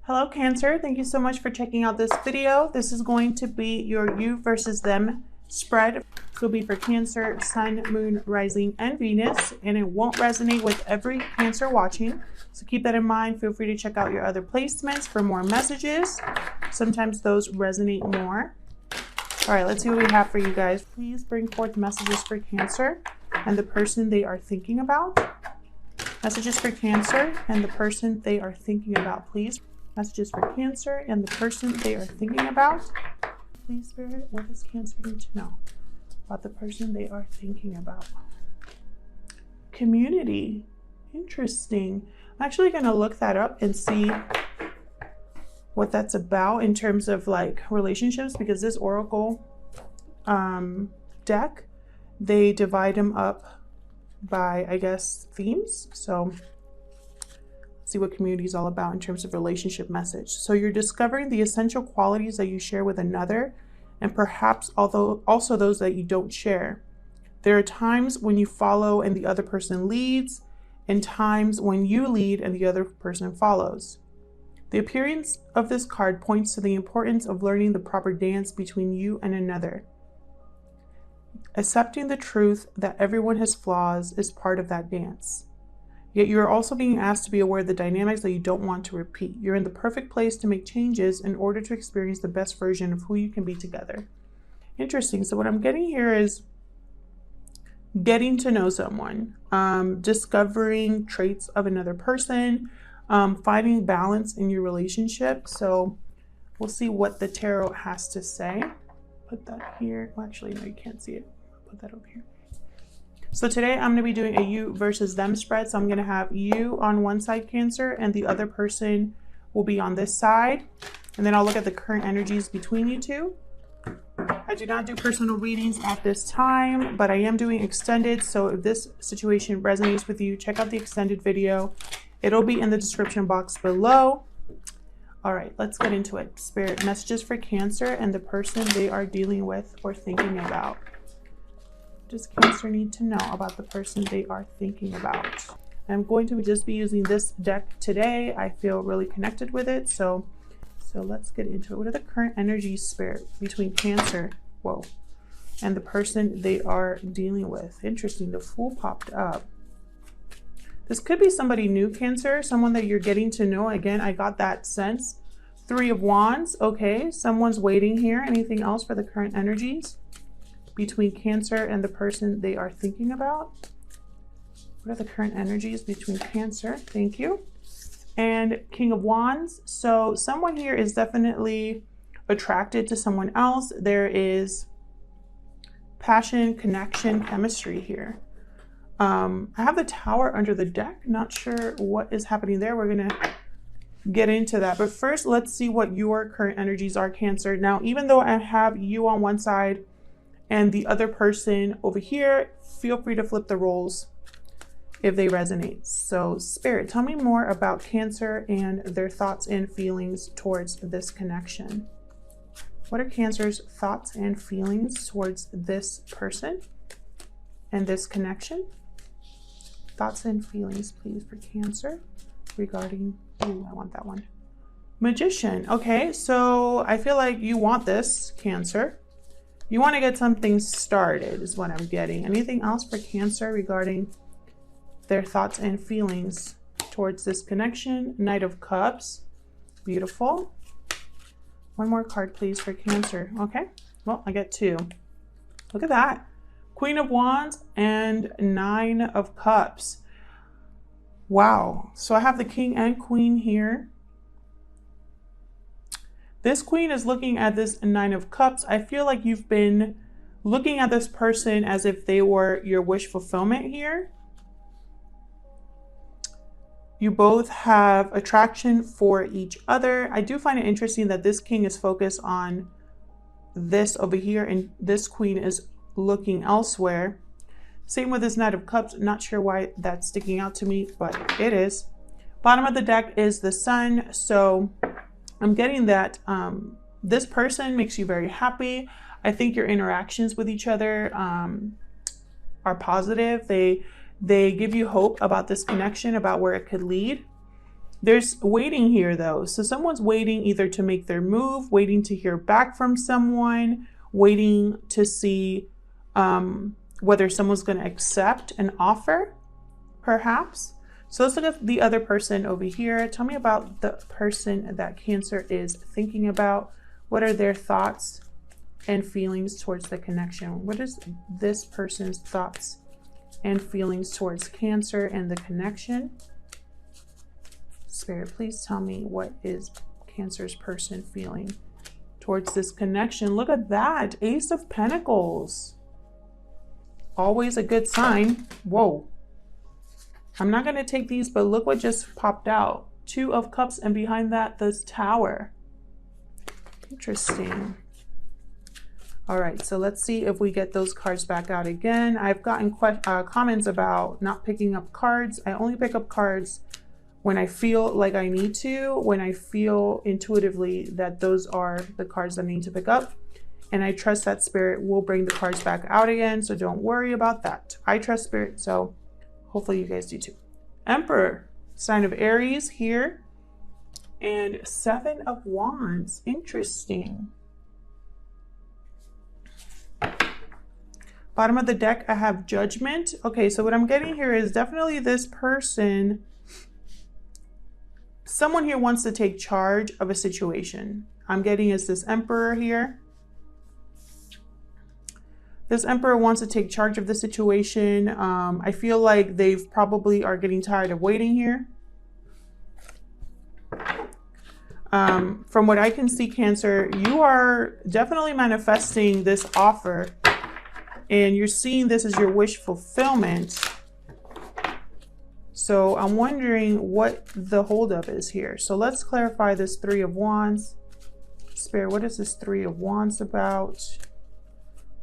Hello Cancer, thank you so much for checking out this video. This is going to be your you versus them spread. It will be for Cancer, Sun, Moon, Rising, and Venus, and it won't resonate with every Cancer watching. So keep that in mind. Feel free to check out your other placements for more messages. Sometimes those resonate more. All right, let's see what we have for you guys. Please bring forth messages for Cancer and the person they are thinking about. Messages for Cancer and the person they are thinking about, please. Messages for Cancer and the person they are thinking about. Please, Spirit, what does Cancer need to know about the person they are thinking about? Community. Interesting. I'm actually going to look that up and see what that's about in terms of like relationships, because this Oracle deck, they divide them up by, I guess, themes. So see what community is all about in terms of relationship message. So you're discovering the essential qualities that you share with another, and perhaps also those that you don't share. There are times when you follow and the other person leads, and times when you lead and the other person follows. The appearance of this card points to the importance of learning the proper dance between you and another. Accepting the truth that everyone has flaws is part of that dance. Yet you are also being asked to be aware of the dynamics that you don't want to repeat. You're in the perfect place to make changes in order to experience the best version of who you can be together. Interesting. So what I'm getting here is getting to know someone, discovering traits of another person, finding balance in your relationship. So we'll see what the tarot has to say. Put that here. Well, actually, no, you can't see it. Put that over here. So today I'm going to be doing a you versus them spread. So I'm going to have you on one side, Cancer, and the other person will be on this side. And then I'll look at the current energies between you two. I do not do personal readings at this time, but I am doing extended. So if this situation resonates with you, check out the extended video. It'll be in the description box below. All right, let's get into it. Spirit, messages for Cancer and the person they are dealing with or thinking about. Does Cancer need to know about the person they are thinking about? I'm going to just be using this deck today. I feel really connected with it. So let's get into it. What are the current energies, Spirit, between Cancer, whoa, and the person they are dealing with? Interesting. The Fool popped up. This could be somebody new, Cancer, someone that you're getting to know. Again, I got that sense. Three of Wands. Okay, someone's waiting here. Anything else for the current energies between Cancer and the person they are thinking about? What are the current energies between Cancer? Thank you. And King of Wands. So someone here is definitely attracted to someone else. There is passion, connection, chemistry here. I have the Tower under the deck. Not sure what is happening there. We're going to get into that. But first, let's see what your current energies are, Cancer. Now, even though I have you on one side and the other person over here, feel free to flip the roles if they resonate. So Spirit, tell me more about Cancer and their thoughts and feelings towards this connection. What are Cancer's thoughts and feelings towards this person and this connection? Thoughts and feelings, please, for Cancer regarding you. I want that one. Magician. Okay, so I feel like you want this, Cancer. You want to get something started is what I'm getting. Anything else for Cancer regarding their thoughts and feelings towards this connection? Knight of Cups. Beautiful. One more card, please, for Cancer. Okay. Well, I get two. Look at that. Queen of Wands and Nine of Cups. Wow. So I have the King and Queen here. This Queen is looking at this Nine of Cups. I feel like you've been looking at this person as if they were your wish fulfillment here. You both have attraction for each other. I do find it interesting that this King is focused on this over here and this Queen is looking elsewhere. Same with this Knight of Cups. Not sure why that's sticking out to me, but it is. Bottom of the deck is the Sun. So I'm getting that this person makes you very happy. I think your interactions with each other are positive. They give you hope about this connection, about where it could lead. There's waiting here though. So someone's waiting either to make their move, waiting to hear back from someone, waiting to see whether someone's going to accept an offer, perhaps. So let's look at the other person over here. Tell me about the person that Cancer is thinking about. What are their thoughts and feelings towards the connection? What is this person's thoughts and feelings towards Cancer and the connection? Spirit, please tell me what is Cancer's person feeling towards this connection. Look at that. Ace of Pentacles. Always a good sign. Whoa. I'm not going to take these, but look what just popped out. Two of Cups, and behind that, this Tower. Interesting. All right, so let's see if we get those cards back out again. I've gotten comments about not picking up cards. I only pick up cards when I feel like I need to, when I feel intuitively that those are the cards I need to pick up. And I trust that Spirit will bring the cards back out again, so don't worry about that. I trust Spirit, so hopefully you guys do too. Emperor, sign of Aries here. And Seven of Wands, interesting. Bottom of the deck, I have Judgment. Okay, so what I'm getting here is definitely this person, someone here wants to take charge of a situation. I'm getting is this Emperor here. This Emperor wants to take charge of the situation. I feel like they probably are getting tired of waiting here. From what I can see, Cancer, you are definitely manifesting this offer, and you're seeing this as your wish fulfillment. So I'm wondering what the holdup is here. So let's clarify this Three of Wands. Spirit, what is this Three of Wands about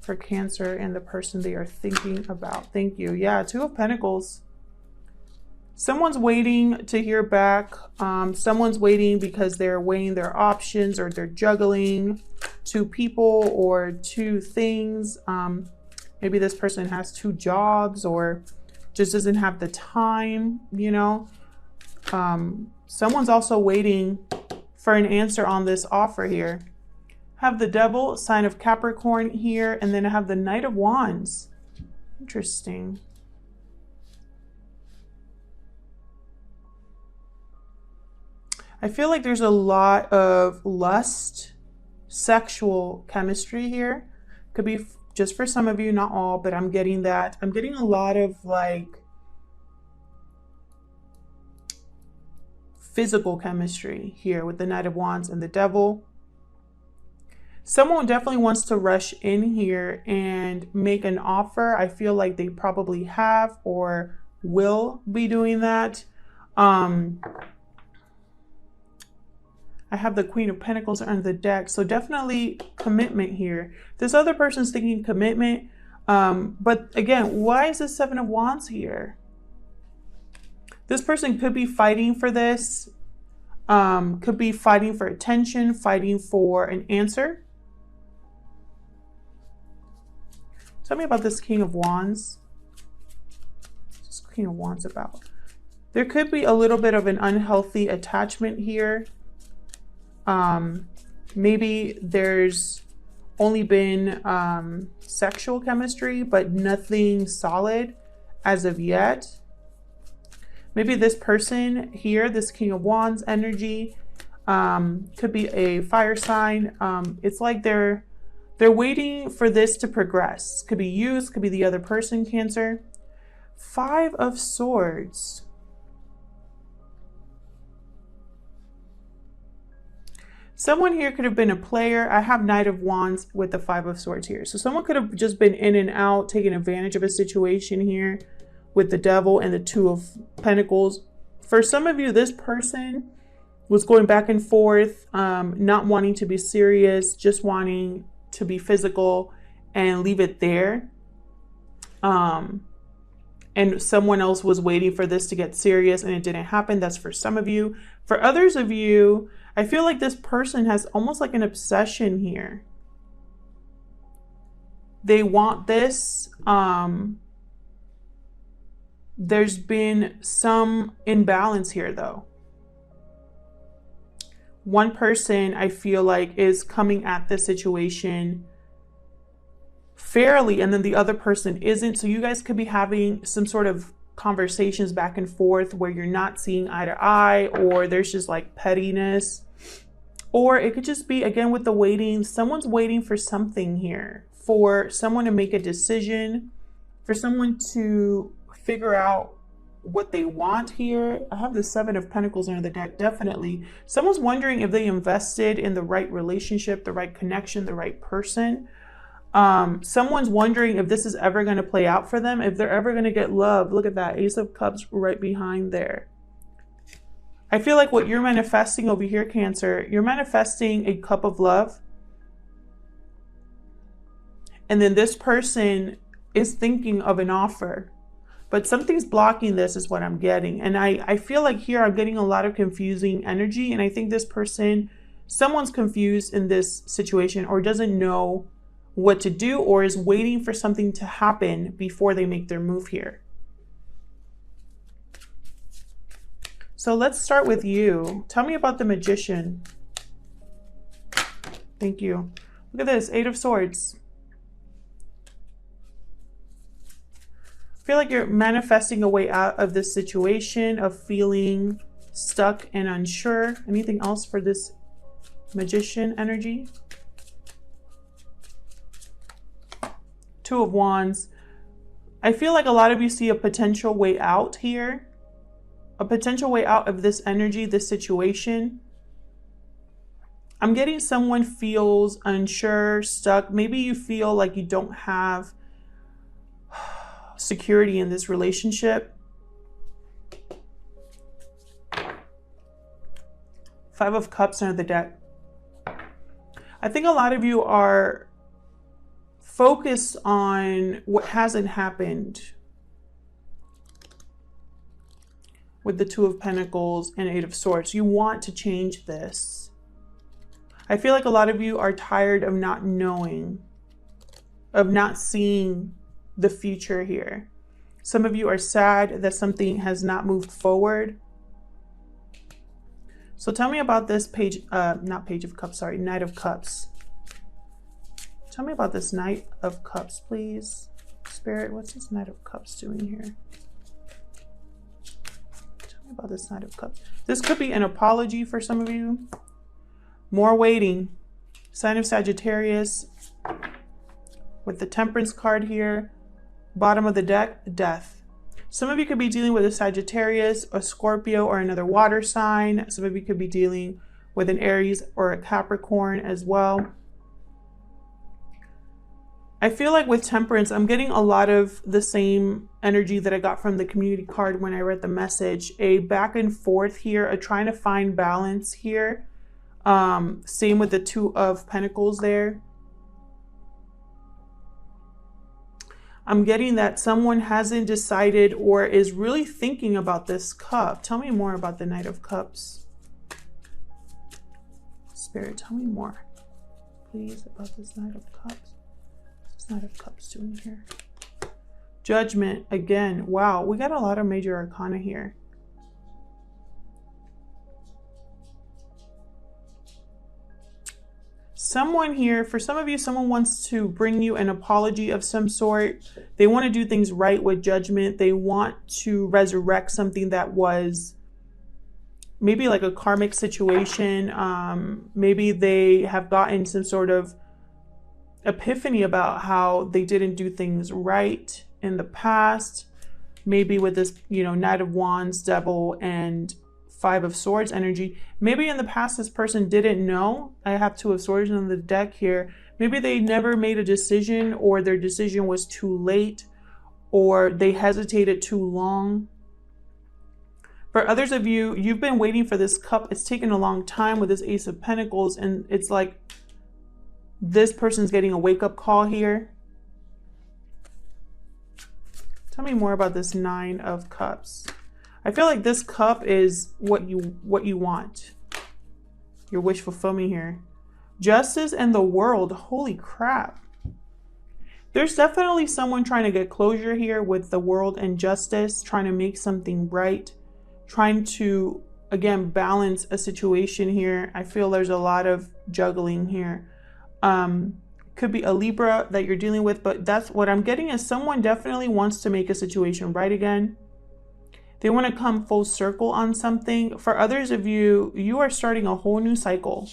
for Cancer and the person they are thinking about? Thank you. Yeah, Two of Pentacles. Someone's waiting to hear back. Someone's waiting because they're weighing their options, or they're juggling two people or two things. Maybe this person has two jobs or just doesn't have the time, you know. Someone's also waiting for an answer on this offer here. Have the Devil, sign of Capricorn here, and then I have the Knight of Wands. Interesting. I feel like there's a lot of lust, sexual chemistry here. Could be just for some of you, not all, but I'm getting that. I'm getting a lot of like physical chemistry here with the Knight of Wands and the Devil. Someone definitely wants to rush in here and make an offer. I feel like they probably have or will be doing that. I have the Queen of Pentacles under the deck. So definitely commitment here. This other person's thinking commitment. But again, why is this Seven of Wands here? This person could be fighting for this. Could be fighting for attention, fighting for an answer. Tell me about this King of Wands. What's this King of Wands about? There could be a little bit of an unhealthy attachment here. Maybe there's only been sexual chemistry, but nothing solid as of yet. Maybe this person here, this King of Wands energy, could be a fire sign. It's like they're waiting for this to progress. Could be you, could be the other person, Cancer. Five of Swords. Someone here could have been a player. I have Knight of Wands with the Five of Swords here. So someone could have just been in and out, taking advantage of a situation here with the Devil and the Two of Pentacles. For some of you, this person was going back and forth, not wanting to be serious, just wanting to be physical and leave it there. And someone else was waiting for this to get serious and it didn't happen. That's for some of you. For others of you, I feel like this person has almost like an obsession here. They want this. There's been some imbalance here though. one person I feel like is coming at this situation fairly, and then the other person isn't. So you guys could be having some sort of conversations back and forth where you're not seeing eye to eye, or there's just like pettiness. Or it could just be, again, with the waiting, someone's waiting for something here, for someone to make a decision, for someone to figure out what they want here. I have the Seven of Pentacles under the deck, definitely. Someone's wondering if they invested in the right relationship, the right connection, the right person. Someone's wondering if this is ever going to play out for them, if they're ever going to get love. Look at that, Ace of Cups right behind there. I feel like what you're manifesting over here, Cancer, you're manifesting a cup of love. And then this person is thinking of an offer, but something's blocking this is what I'm getting. And I feel like here I'm getting a lot of confusing energy. And I think this person, someone's confused in this situation, or doesn't know what to do, or is waiting for something to happen before they make their move here. So let's start with you. Tell me about the Magician. Thank you. Look at this, Eight of Swords. I feel like you're manifesting a way out of this situation of feeling stuck and unsure. Anything else for this Magician energy? Two of Wands. I feel like a lot of you see a potential way out here. A potential way out of this energy, this situation. I'm getting someone feels unsure, stuck. Maybe you feel like you don't have security in this relationship. Five of Cups under the deck. I think a lot of you are focused on what hasn't happened with the Two of Pentacles and Eight of Swords. You want to change this. I feel like a lot of you are tired of not knowing, of not seeing the future here. Some of you are sad that something has not moved forward. So tell me about this Page, not Page of Cups, sorry, Knight of Cups. Tell me about this Knight of Cups, please. Spirit, what's this Knight of Cups doing here? About this Knight of Cups. This could be an apology for some of you. More waiting. Sign of Sagittarius with the Temperance card here. Bottom of the deck, Death. Some of you could be dealing with a Sagittarius, a Scorpio, or another water sign. Some of you could be dealing with an Aries or a Capricorn as well. I feel like with Temperance, I'm getting a lot of the same energy that I got from the community card when I read the message. A back and forth here, a trying to find balance here. Same with the Two of Pentacles there. I'm getting that someone hasn't decided or is really thinking about this cup. Tell me more about the Knight of Cups. Spirit, tell me more, please, about this Knight of Cups. Knight of Cups doing here. Judgment again. Wow, we got a lot of major arcana here. Someone here, for some of you, someone wants to bring you an apology of some sort. They want to do things right with Judgment. They want to resurrect something that was maybe like a karmic situation. Maybe they have gotten some sort of epiphany about how they didn't do things right in the past. Maybe with this, you know, Knight of Wands, Devil, and Five of Swords energy. Maybe in the past this person didn't know. I have Two of Swords on the deck here. Maybe they never made a decision, or their decision was too late, or they hesitated too long. For others of you, you've been waiting for this cup. It's taken a long time with this Ace of Pentacles, and it's like this person's getting a wake-up call here. Tell me more about this Nine of Cups. I feel like this cup is what you want. Your wish fulfillment here. Justice and the World. Holy crap. There's definitely someone trying to get closure here with the World and Justice, trying to make something right, trying to, again, balance a situation here. I feel there's a lot of juggling here. Could be a Libra that you're dealing with, but that's what I'm getting is someone definitely wants to make a situation right again. They want to come full circle on something. For others of you, you are starting a whole new cycle.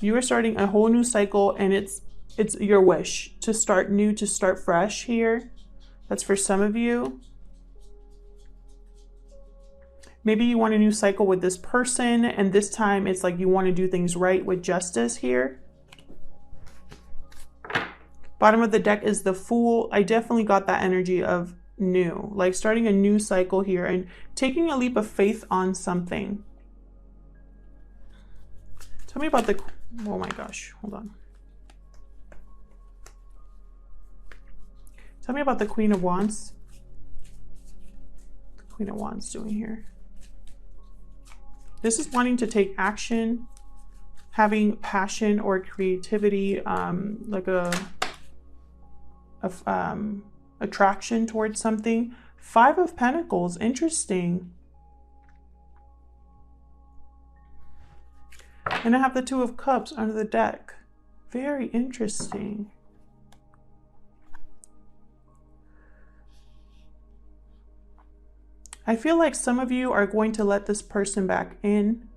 You are starting a whole new cycle, and it's your wish to start new, to start fresh here. That's for some of you. Maybe you want a new cycle with this person, and this time it's like you want to do things right with justice here. Bottom of the deck is the Fool. I definitely got that energy of new, like starting a new cycle here and taking a leap of faith on something. Tell me about the, oh my gosh, hold on. Tell me about the Queen of Wands. The Queen of Wands doing here. This is wanting to take action, having passion or creativity, like a attraction towards something. Five of Pentacles, interesting. And I have the Two of Cups under the deck. Very interesting. I feel like some of you are going to let this person back in.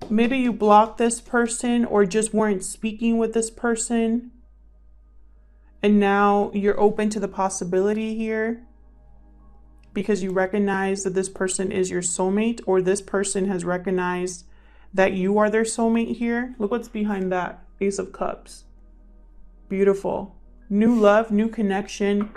Maybe you blocked this person or just weren't speaking with this person. And now you're open to the possibility here because you recognize that this person is your soulmate, or this person has recognized that you are their soulmate here. Look what's behind that. Ace of Cups. Beautiful. New love, new connection.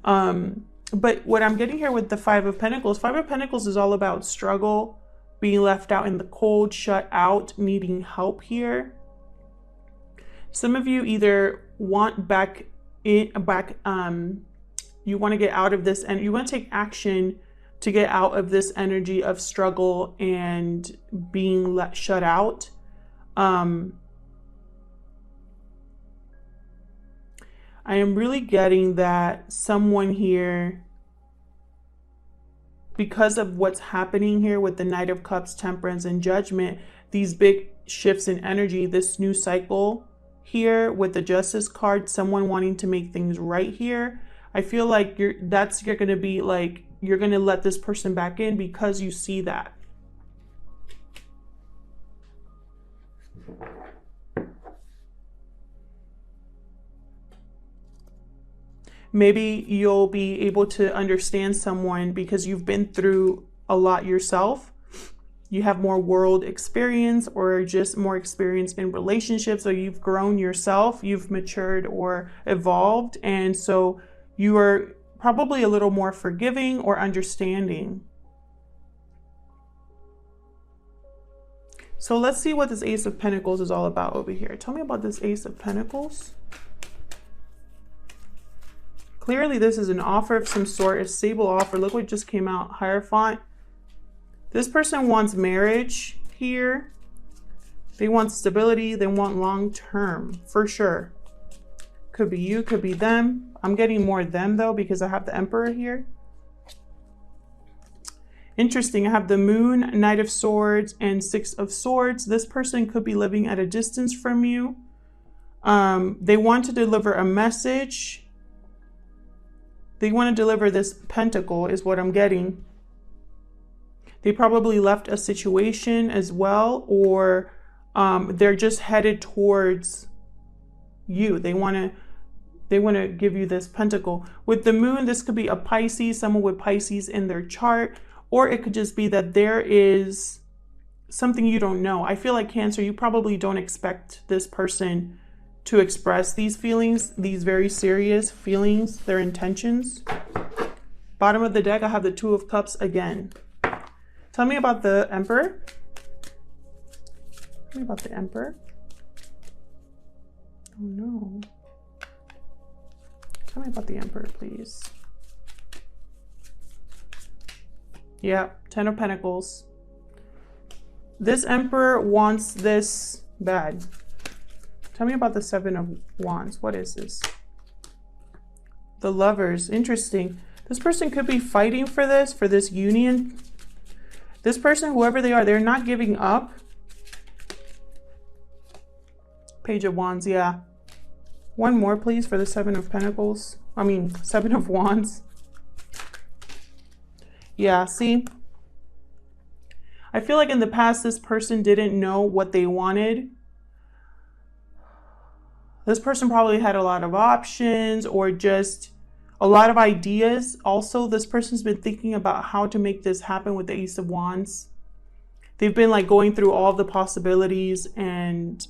But what I'm getting here with the Five of Pentacles is all about struggle, being left out in the cold, shut out, needing help here. Some of you either want you want to get out of this, and you want to take action to get out of this energy of struggle and being shut out. I am really getting that someone here, because of what's happening here with the Knight of Cups, Temperance, and Judgment, these big shifts in energy, this new cycle here with the Justice card, someone wanting to make things right here. I feel like you're going to be like, you're going to let this person back in because you see that. Maybe you'll be able to understand someone because you've been through a lot yourself. You have more world experience or just more experience in relationships, or you've grown yourself, you've matured or evolved. And so you are probably a little more forgiving or understanding. So let's see what this Ace of Pentacles is all about over here. Tell me about this Ace of Pentacles. Clearly, this is an offer of some sort, a stable offer. Look what just came out, Hierophant. This person wants marriage here. They want stability. They want long-term, for sure. Could be you, could be them. I'm getting more them, though, because I have the Emperor here. Interesting. I have the Moon, Knight of Swords, and Six of Swords. This person could be living at a distance from you. They want to deliver a message. They want to deliver this Pentacle is what I'm getting. They probably left a situation as well, or they're just headed towards you. They want to give you this Pentacle. With the Moon, this could be a Pisces, someone with Pisces in their chart, or it could just be that there is something you don't know. I feel like Cancer, you probably don't expect this person to express these feelings, these very serious feelings, their intentions. Bottom of the deck, I have the Two of Cups again. Tell me about the Emperor. Tell me about the Emperor. Oh no. Tell me about the Emperor, please. Yeah, Ten of Pentacles. This Emperor wants this bad. Tell me about the Seven of Wands. What is this? The Lovers. Interesting. This person could be fighting for this union. This person, whoever they are, they're not giving up. Page of Wands, yeah. One more, please, for the Seven of Pentacles. I mean, Seven of Wands. Yeah, see? I feel like in the past, this person didn't know what they wanted. This person probably had a lot of options or just a lot of ideas. Also, this person's been thinking about how to make this happen with the Ace of Wands. They've been like going through all of the possibilities and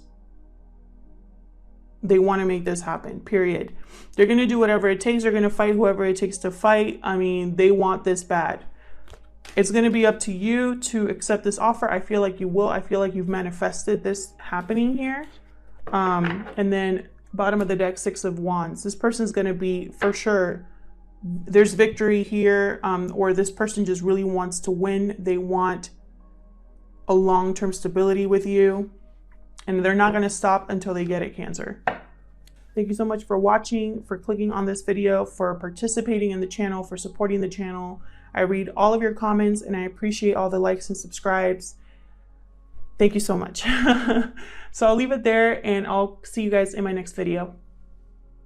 they want to make this happen, period. They're going to do whatever it takes. They're going to fight whoever it takes to fight. I mean, they want this bad. It's going to be up to you to accept this offer. I feel like you will. I feel like you've manifested this happening here. And then bottom of the deck, Six of Wands. This person is going to be, for sure, there's victory here, or this person just really wants to win. They want a long-term stability with you, and they're not going to stop until they get it, Cancer. Thank you so much for watching, for clicking on this video, for participating in the channel, for supporting the channel. I read all of your comments and I appreciate all the likes and subscribes. Thank you so much. So I'll leave it there and I'll see you guys in my next video.